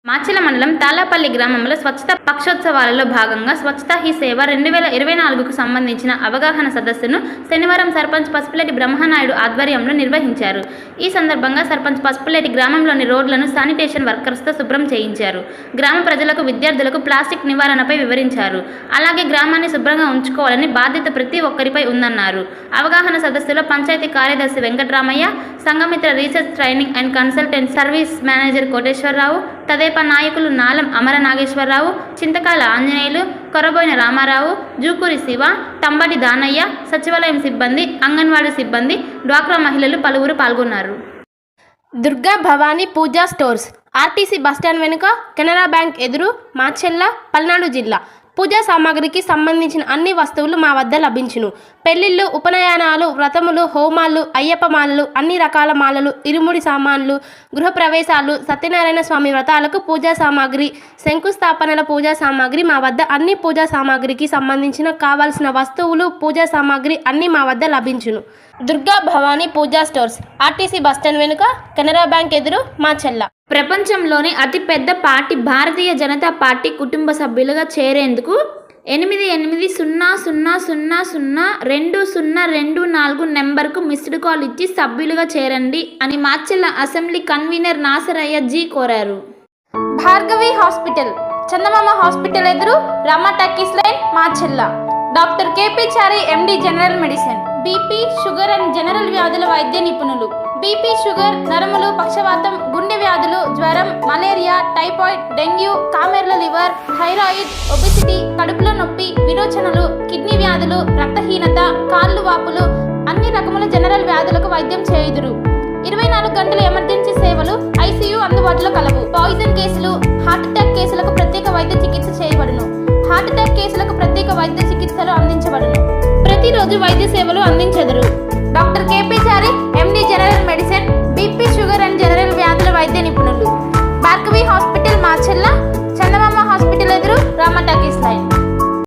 మాచెల మండలం తాలాపల్లి గ్రామంలో స్వచ్ఛత పక్షోత్సవాలలో భాగంగా స్వచ్ఛతా హీ సేవ 2024కు సంబంధించిన అవగాహన సదస్సును శనివారం సర్పంచ్ పసుపులేటి బ్రహ్మనాయుడు ఆధ్వర్యంలో నిర్వహించారు. ఈ సందర్భంగా సర్పంచ్ పసుపులేటి గ్రామంలోని రోడ్లను శానిటేషన్ వర్కర్స్తో శుభ్రం చేయించారు. గ్రామ ప్రజలకు, విద్యార్థులకు ప్లాస్టిక్ నివారణపై వివరించారు. అలాగే గ్రామాన్ని శుభ్రంగా ఉంచుకోవాలని బాధ్యత ప్రతి ఒక్కరిపై ఉందన్నారు. అవగాహన సదస్సులో పంచాయతీ కార్యదర్శి Venkataramayya, Sanghamitra research training and consultant service manager Koteswararao, తదేపా నాయకులు నాలం అమర నాగేశ్వరరావు, చింతకాల ఆంజనేయులు, కొరబోయిన రామారావు, జూకూరి శివ, తంబటి దానయ్య, సచివాలయం సిబ్బంది, అంగన్వాడీ సిబ్బంది, డ్వాక్రా మహిళలు పలువురు పాల్గొన్నారు. దుర్గా భవానీ పూజా స్టోర్స్, ఆర్టీసీ బస్టాండ్ వెనుక, కెనరా బ్యాంక్ ఎదురు, మాచెల్ల, పల్నాడు జిల్లా. పూజా సామాగ్రికి సంబంధించిన అన్ని వస్తువులు మా వద్ద లభించును. పెళ్లిళ్ళు, ఉపనయనాలు, వ్రతములు, హోమాలు, అయ్యప్ప మాలలు, అన్ని రకాల మాలలు, ఇరుముడి సామాన్లు, గృహప్రవేశాలు, సత్యనారాయణ స్వామి వ్రతాలకు పూజా సామాగ్రి, శంకుస్థాపనల పూజా సామాగ్రి మా వద్ద అన్ని పూజా సామాగ్రికి సంబంధించిన కావాల్సిన వస్తువులు, పూజా సామాగ్రి అన్ని మా వద్ద లభించును. దుర్గా భవానీ పూజా స్టోర్స్, ఆర్టీసీ బస్టాండ్ వెనుక, కెనరా బ్యాంక్ ఎదురు, మాచెల్ల. ప్రపంచంలోని అతిపెద్ద పార్టీ భారతీయ జనతా పార్టీ కుటుంబ సభ్యులుగా చేరేందుకు 8800002024 నెంబర్కు మిస్డ్ కాల్ ఇచ్చి సభ్యులుగా చేరండి అని మాచెల్ల అసెంబ్లీ కన్వీనర్ నాసరయ్య జీ కోరారు. భార్గవి హాస్పిటల్, చందమామ హాస్పిటల్ ఎదురు, Rama talkies line, Macherla. Doctor KP Chari, MD general medicine. BP, sugar and general వ్యాధుల వైద్య నిపుణులు. బీపీ, షుగర్, నరములు, పక్షవాతం, గుండె వ్యాధులు, జ్వరం, మలేరియా, టైఫాయిడ్, డెంగ్యూ, కామెర్ల లివర్, థైరాయిడ్, ఒబెసిటీ, కడుపులో నొప్పి, విరోచనలు, కిడ్నీ వ్యాధులు, రక్తహీనత, కాళ్ళు వాపులు, అన్ని రకముల జనరల్ వ్యాధులకు వైద్యం చేయుదురు. 24 గంటల ఎమర్జెన్సీ సేవలు, ఐసీయూ అందుబాటులో కలవు. పాయిజన్ కేసులు, హార్ట్ అటాక్ కేసులకు ప్రత్యేక వైద్య చికిత్స చేయబడును. హార్ట్ అటాక్ కేసులకు ప్రత్యేక వైద్య చికిత్సలు అందించబడును. ప్రతిరోజు వైద్య సేవలు అందించెదరు. Doctor KP Chari, MD general